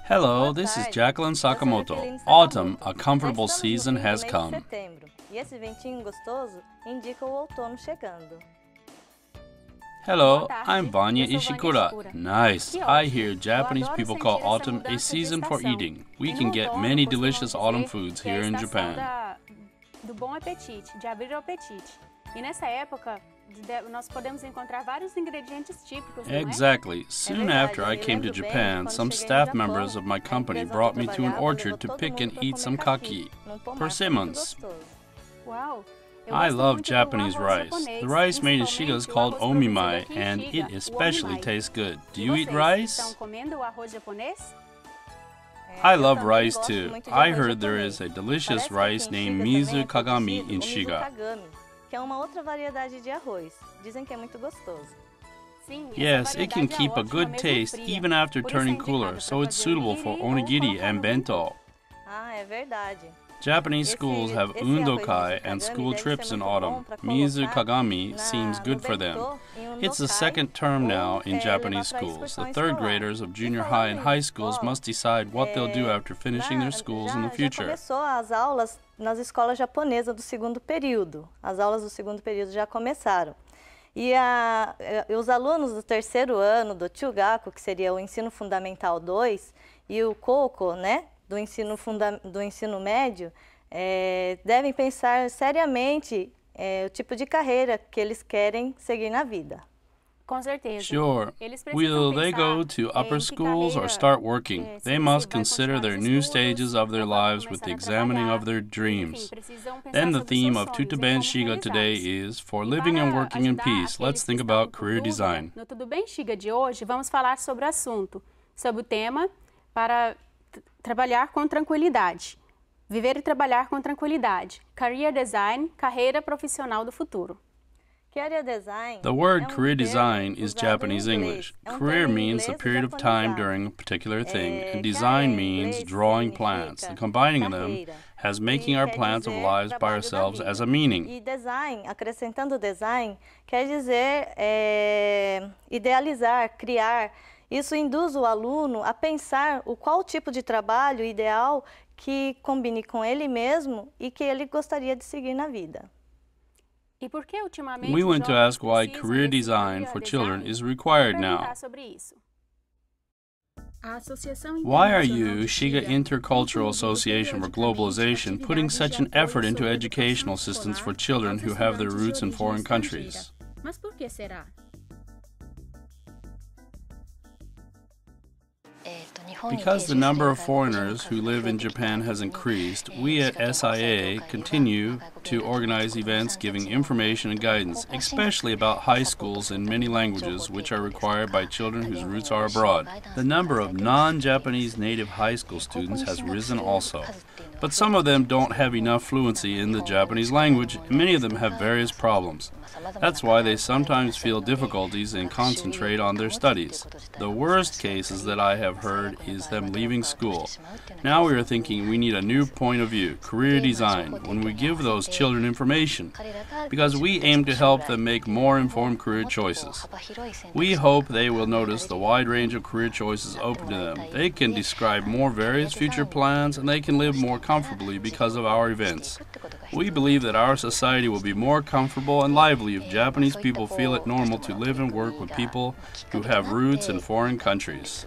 Hello, this is Jacqueline Sakamoto. Autumn, a comfortable season, has come. Hello, I'm Vanya Ishikura. Nice. I hear Japanese people call autumn a season for eating. We can get many delicious autumn foods here in Japan. Do bom apetite, de abrir o apetite. E nessa época, nós podemos encontrar vários ingredientes típicos. Exactly. Soon after I came to Japan, some staff members of my company brought me to an orchard to pick and eat some kaki, persimmons. Wow. I love Japanese rice. The rice made in Shiga is called omimai, and it especially tastes good. Do you eat rice? I love rice too. I heard there is a delicious rice named mizu kagami in Shiga. Yes, it can keep a good taste even after turning cooler, so it's suitable for onigiri and bento. Japanese schools have undokai and school trips in autumn. Mizu kagami seems good for them. It's the second term now in Japanese schools. The third graders of junior high and high schools must decide what they'll do after finishing their schools in the future. As aulas nas escolas japonesas do segundo período. As aulas do segundo período já começaram. E os alunos do terceiro ano do Chugaku, que seria o ensino fundamental 2, e o Koko, né? Do ensino médio, devem pensar seriamente o tipo de carreira que eles querem seguir na vida. Com certeza. Sure. Will they go to upper schools or start working? They must consider their new stages of their lives with the examining of their dreams. Then the theme of Tudo Bem SHIGA today is For Living and Working in Peace. Let's think about career design. No Tudo Bem SHIGA de hoje, vamos falar sobre o assunto, sobre o tema para trabalhar com tranquilidade. Viver e trabalhar com tranquilidade. Career design, carreira profissional do futuro. The word career design is Japanese English. Career means the period of time during a particular thing, and design means drawing plans. The combining of them has making our plans of lives by ourselves as a meaning. E design, acrescentando design, quer dizer idealizar, criar. Isso induz o aluno a pensar qual tipo de trabalho ideal que combine com ele mesmo e que ele gostaria de seguir na vida. We want to ask why career design for children is required now. Why are you, SHIGA Intercultural Association for Globalization, putting such an effort into educational assistance for children who have their roots in foreign countries? Because the number of foreigners who live in Japan has increased, we at SIA continue to organize events giving information and guidance, especially about high schools in many languages which are required by children whose roots are abroad. The number of non-Japanese native high school students has risen also. But some of them don't have enough fluency in the Japanese language, and many of them have various problems. That's why they sometimes feel difficulties and concentrate on their studies. The worst cases that I have heard is them leaving school. Now we are thinking we need a new point of view, career design, when we give those children information, because we aim to help them make more informed career choices. We hope they will notice the wide range of career choices open to them. They can describe more various future plans, and they can live more comfortably because of our events. We believe that our society will be more comfortable and lively if Japanese people feel it normal to live and work with people who have roots in foreign countries.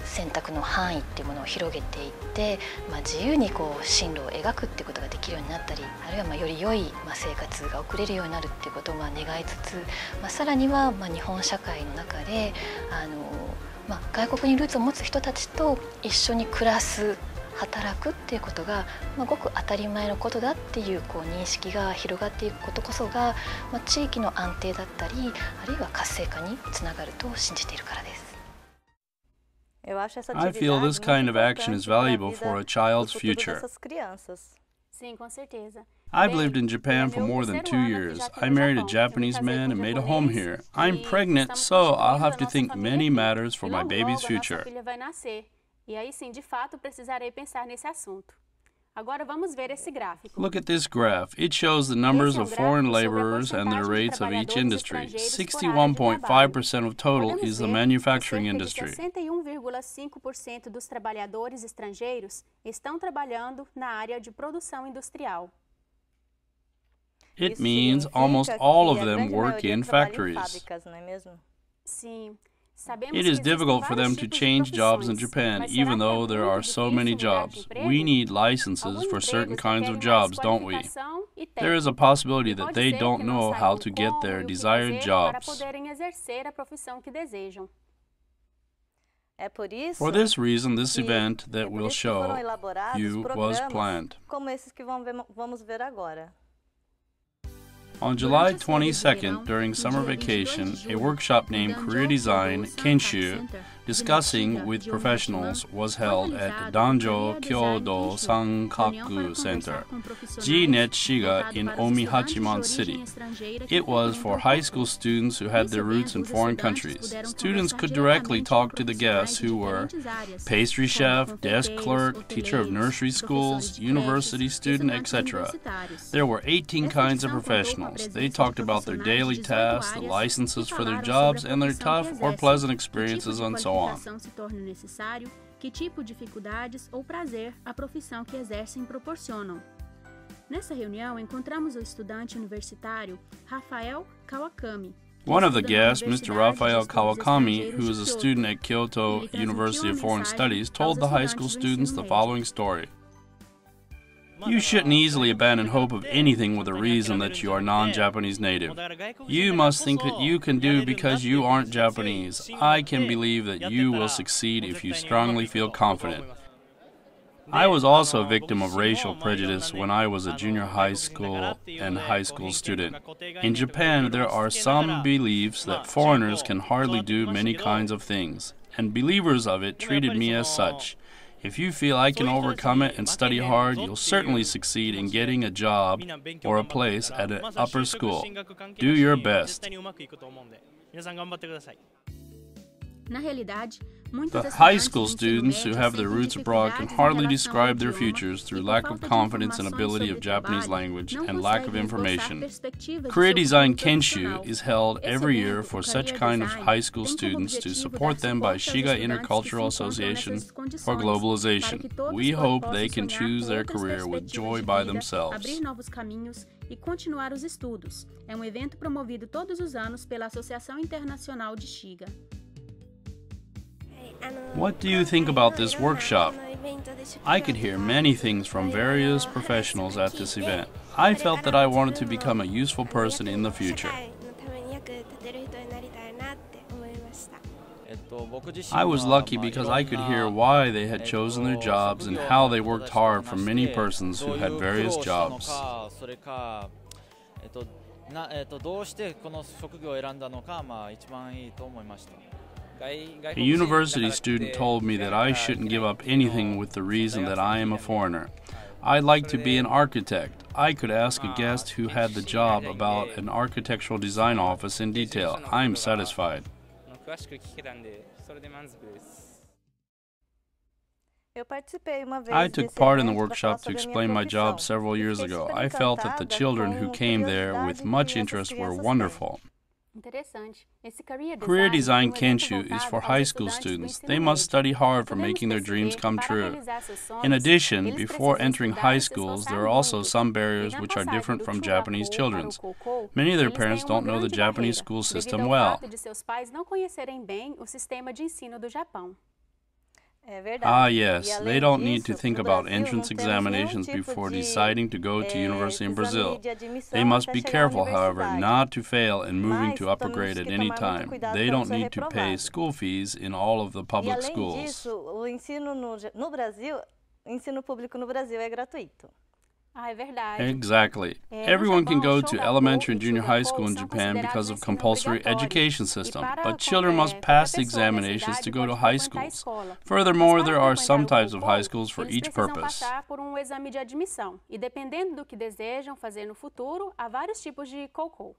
選択の範囲っていうものを広げていって、自由に進路を描くっていうことができるようになったり、あるいはより良い生活が送れるようになるっていうことを願いつつ、さらには日本社会の中で外国にルーツを持つ人たちと一緒に暮らす、働くっていうことがごく当たり前のことだっていう認識が広がっていくことこそが地域の安定だったり、あるいは活性化につながると信じているからです。I feel this kind of action is valuable for a child's future. Sim, com certeza. I've lived in Japan for more than 2 years. I married a Japanese man and made a home here. I'm pregnant, so I'll have to think many matters for my baby's future. E aí sim, de fato, precisarei pensar nesse assunto. Agora vamos ver esse gráfico. Look at this graph. It shows the numbers of foreign laborers and their rates of each industry. 61.5% of total is the manufacturing industry. 61,5% dos trabalhadores estrangeiros estão trabalhando na área de produção industrial. It means almost all of them work in factories. Sim. Sabemos It que is existem difficult for them vários to tipos de change jobs in profissões, Japan, mas será even que though é there muito are so difícil many mudar de jobs. emprego? We need licenses Alguns for certain empregos kinds of requerem jobs, mais don't we? qualificação e There is a técnica. possibility that Pode they ser don't que não know how saibam to get como their e o que desired fazer para jobs. poderem exercer a profissão que desejam. É por isso For this reason, this que- event é that por will isso que foram show elaborados you was programas planned. como esses que vamos ver agora. On July 22nd, during summer vacation, a workshop named Career Design Kenshu, discussing with professionals, was held at Danjo Kyodo Sankaku Center, G-Net Shiga in Omihachiman City. It was for high school students who had their roots in foreign countries. Students could directly talk to the guests who were pastry chef, desk clerk, teacher of nursery schools, university student, etc. There were 18 kinds of professionals. They talked about their daily tasks, the licenses for their jobs, and their tough or pleasant experiences and so on. Se torna necessário, que tipo de dificuldades ou prazer a profissão que exercem proporcionam. Nessa reunião, encontramos o estudante universitário Rafael Kawakami. One of the guests, Mr. Rafael Kawakami, who is a student at Kyoto University of Foreign Studies, told the high school students the following story. You shouldn't easily abandon hope of anything with a reason that you are non-Japanese native. You must think that you can do because you aren't Japanese. I can believe that you will succeed if you strongly feel confident. I was also a victim of racial prejudice when I was a junior high school and high school student. In Japan, there are some beliefs that foreigners can hardly do many kinds of things, and believers of it treated me as such. If you feel I can overcome it and study hard, you'll certainly succeed in getting a job or a place at an upper school. Do your best. Na realidade, The high school students who have their roots abroad can hardly describe their futures through lack of confidence and ability of Japanese language and lack of information. Career Design Kenshu is held every year for such kind of high school students to support them by SHIGA Intercultural Association for Globalization. We hope they can choose their career with joy by themselves. Abrir novos caminhos e continuar os estudos. É um evento promovido todos os anos pela Associação Internacional de SHIGA. What do you think about this workshop? I could hear many things from various professionals at this event. I felt that I wanted to become a useful person in the future. I was lucky because I could hear why they had chosen their jobs and how they worked hard for many persons who had various jobs. A university student told me that I shouldn't give up anything with the reason that I am a foreigner. I'd like to be an architect. I could ask a guest who had the job about an architectural design office in detail. I'm satisfied. I took part in the workshop to explain my job several years ago. I felt that the children who came there with much interest were wonderful. Career Design Kenshu is for high school students. They must study hard for making their dreams come true. In addition, before entering high schools, there are also some barriers which are different from Japanese children's. Many of their parents don't know the Japanese school system well. Ah, yes, they don't need to think about entrance examinations before deciding to go to university in Brazil. They must be careful, however, not to fail in moving to upper grade at any time. They don't need to pay school fees in all of the public schools. O ensino público no Brasil é gratuito. Exactly. Everyone can go to elementary and junior high school in Japan because of compulsory education system, but children must pass the examinations to go to high schools. Furthermore, there are some types of high schools for each purpose. E dependendo do que desejam fazer no futuro, há vários tipos de kokou.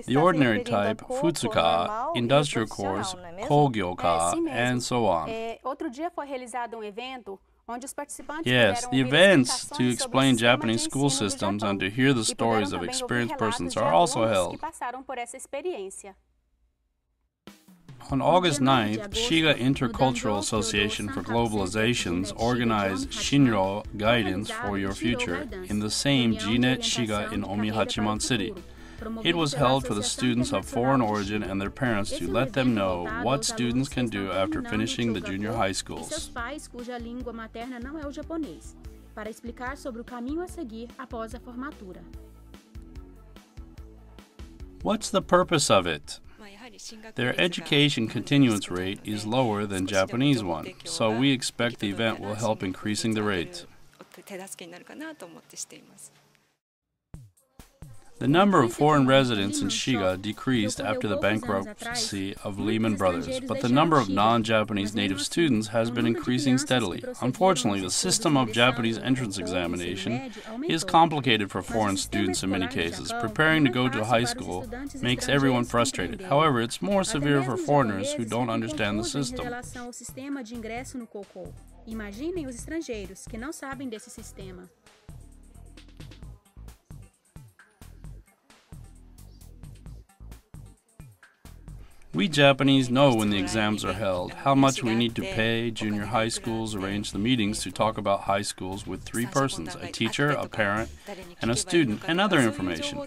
The ordinary type, Futsuka, industrial course, Kogyoka, and so on. Outro dia foi realizado evento onde os participantes Yes, puderam the ouvir events explicações to sobre o explain sistema de Japanese school ensino do systems Japão and to hear the e puderam stories of também ouvir experienced relatos persons de are also alunos held. que passaram por essa experiência. On August 9th, SHIGA Intercultural Association for Globalizations organized Shinro Guidance for Your Future in the same GNET SHIGA in Omihachiman City. It was held for the students of foreign origin and their parents to let them know what students can do after finishing the junior high schools. Seus pais cuja língua materna não é o japonês, para explicar sobre o caminho a seguir após a formatura. What's the purpose of it? Their education continuance rate is lower than Japanese one, so we expect the event will help increasing the rate. The number of foreign residents in SHIGA decreased after the bankruptcy of Lehman Brothers, but the number of non-Japanese native students has been increasing steadily. Unfortunately, the system of Japanese entrance examination is complicated for foreign students in many cases. Preparing to go to high school makes everyone frustrated. However, it's more severe for foreigners who don't understand the system. Imaginem os estrangeiros que não sabem desse sistema. We Japanese know when the exams are held, how much we need to pay. Junior high schools arrange the meetings to talk about high schools with 3 persons, a teacher, a parent, and a student, and other information.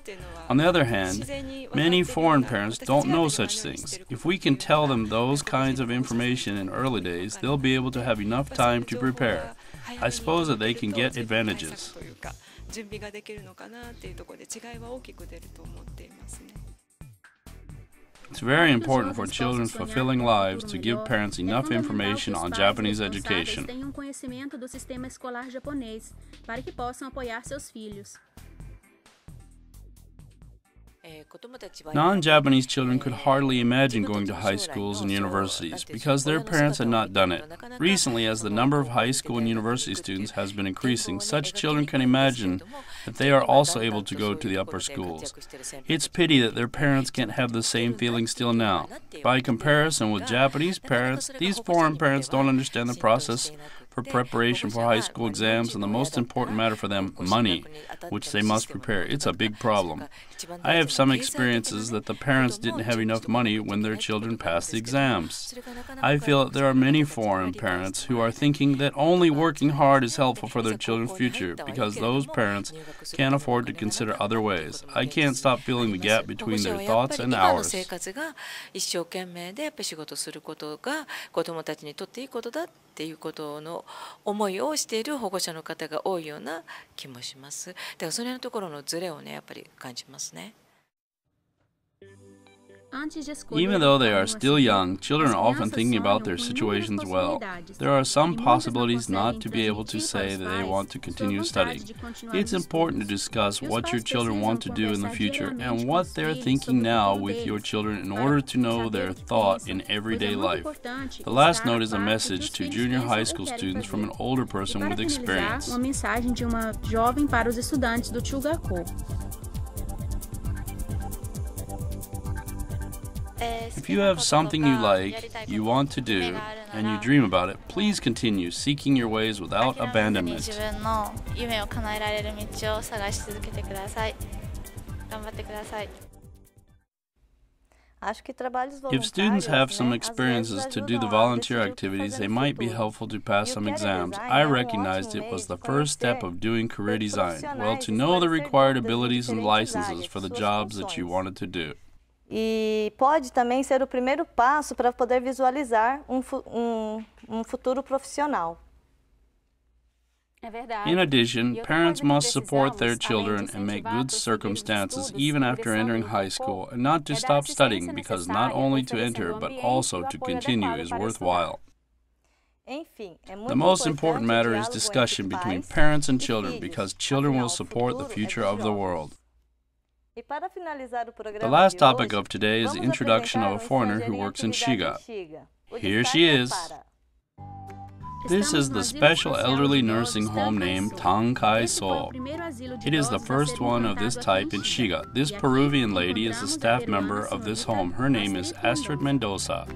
On the other hand, many foreign parents don't know such things. If we can tell them those kinds of information in early days, they'll be able to have enough time to prepare. I suppose that they can get advantages. It's very important for children's fulfilling lives to give parents enough information on Japanese education. Tenham conhecimento do sistema escolar japonês para que possam apoiar seus filhos. Non-Japanese children could hardly imagine going to high schools and universities because their parents had not done it. Recently, as the number of high school and university students has been increasing, such children can imagine that they are also able to go to the upper schools. It's pity that their parents can't have the same feeling still now. By comparison with Japanese parents, these foreign parents don't understand the process for preparation for high school exams and the most important matter for them, money, which they must prepare. It's a big problem. I have some experiences that the parents didn't have enough money when their children passed the exams. I feel that there are many foreign parents who are thinking that only working hard is helpful for their children's future because those parents can't afford to consider other ways. I can't stop feeling the gap between their thoughts and ours. Even though they are still young, children are often thinking about their situations well. There are some possibilities not to be able to say that they want to continue studying. It's important to discuss what your children want to do in the future and what they're thinking now with your children in order to know their thought in everyday life. The last note is a message to junior high school students from an older person with experience. Uma mensagem de uma jovem para os estudantes do Chugaku. If you have something you like, you want to do, and you dream about it, please continue seeking your ways without abandonment. If students have some experiences to do the volunteer activities, they might be helpful to pass some exams. I recognized it was the first step of doing career design, well, to know the required abilities and licenses for the jobs that you wanted to do. E pode também ser o primeiro passo para poder visualizar futuro profissional. In addition, parents must support their children and make good circumstances even after entering high school, and not to stop studying because not only to enter but also to continue is worthwhile. The most important matter is discussion between parents and children because children will support the future of the world. The last topic of today is the introduction of a foreigner who works in SHIGA. Here she is. This is the special elderly nursing home named Tankai-so. It is the first one of this type in SHIGA. This Peruvian lady is a staff member of this home. Her name is Astrid Mendoza.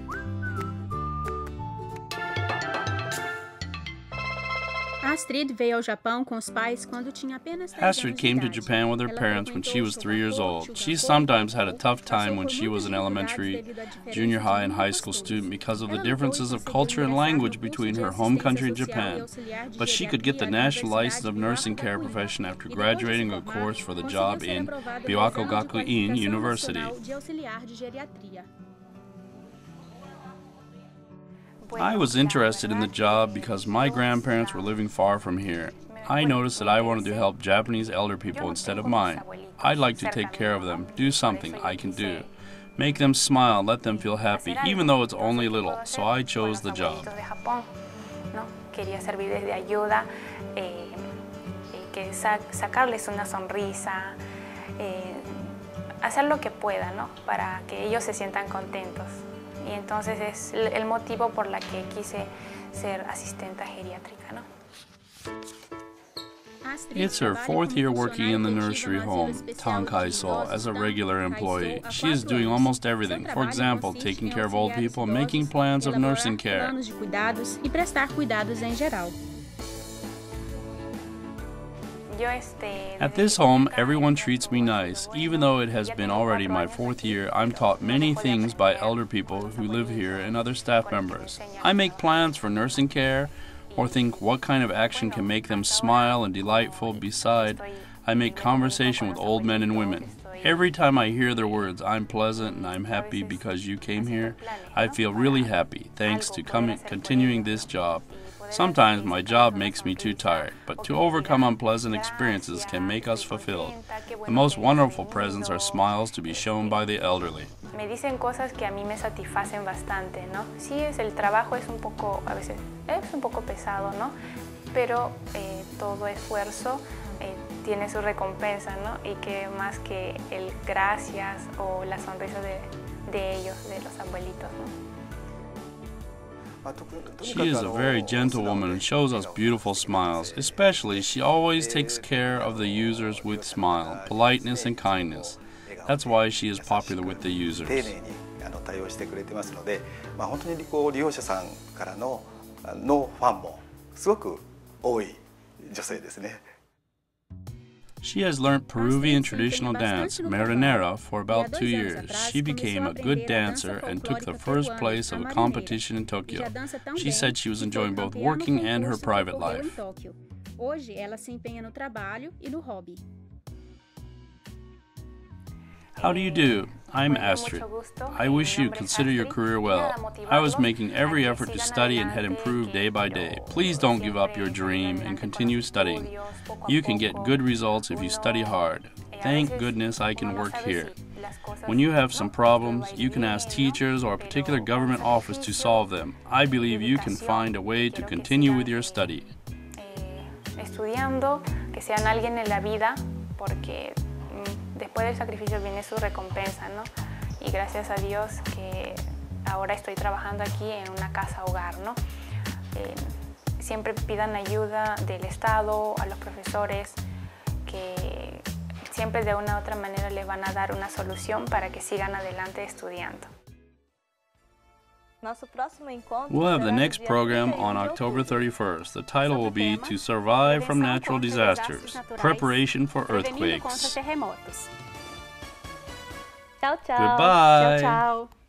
Astrid veio ao Japão com os pais quando tinha apenas 3 Astrid anos de came to idade. Japan with her Ela parents when she was frequentou 3 years o old. Tudo She Bem, sometimes had a tough time when passou she por was an muitas elementary, dificuldades devido a diferenças junior high, and de high school costumes. student because of the Ela differences lutou e of conseguiu culture and ingressar no language curso between de her home assistência country and social e Japan. auxiliar de But she could get the geriatria na national license of Universidade nursing de care Byakuya. profession after E depois de se graduating a formar, course for the conseguiu job ser in aprovada no Byakuya Exame de Qualificação University. Nacional de Auxiliar de Geriatria. I was interested in the job because my grandparents were living far from here. I noticed that I wanted to help Japanese elder people instead of mine. I'd like to take care of them, do something I can do. Make them smile, let them feel happy, even though it's only little, so I chose the job. Quería servirles de ayuda, sacarles una sonrisa, hacer lo que pueda, ¿no? Para que ellos se sientan contentos. Y entonces es el motivo por la que quise ser asistente geriátrica, ¿no? It's her 4th year working in the nursery home, Tankaiso, as a regular employee. She is doing almost everything. For example, taking care of old people, making plans of nursing care. Planos de cuidados e prestar cuidados em geral. At this home, everyone treats me nice. Even though it has been already my 4th year, I'm taught many things by elder people who live here and other staff members. I make plans for nursing care or think what kind of action can make them smile and delightful. Beside, I make conversation with old men and women. Every time I hear their words, I'm pleasant and I'm happy because you came here. I feel really happy thanks to continuing this job. Sometimes my job makes me too tired, but to overcome unpleasant experiences can make us fulfilled. The most wonderful presents are smiles to be shown by the elderly. Me dicen cosas que a mí me satisfacen bastante, ¿no? Sí, el trabajo es un poco, a veces es un poco pesado, ¿no? Pero todo esfuerzo tiene su recompensa, ¿no? Y que más que el gracias o la sonrisa de ellos, de los abuelitos, ¿no? She is a very gentle woman and shows us beautiful smiles. Especially, she always takes care of the users with smile, politeness, and kindness. That's why she is popular with the users. 丁寧に対応してくれてますので、本当に利用者さんからのファンもすごく多い女性ですね。She has learned Peruvian traditional dance, marinera, for about 2 years. She became a good dancer and took the first place of a competition in Tokyo. She said she was enjoying both working and her private life. Hoje ela se empenha no trabalho e no hobby. How do you do? I'm Astrid. I wish you consider your career well. I was making every effort to study and had improved day by day. Please don't give up your dream and continue studying. You can get good results if you study hard. Thank goodness I can work here. When you have some problems, you can ask teachers or a particular government office to solve them. I believe you can find a way to continue with your study. Estudiando, que sean alguien en la vida, porque después del sacrificio viene su recompensa, ¿no? Y gracias a Dios que ahora estoy trabajando aquí en una casa hogar, ¿no? Siempre pidan ayuda del Estado, a los profesores, que siempre de una u otra manera les van a dar una solución para que sigan adelante estudiando. We'll have the next program on October 31st. The title will be To Survive from Natural Disasters, Preparation for Earthquakes. Terremotos. Tchau, tchau. Goodbye. Tchau, tchau.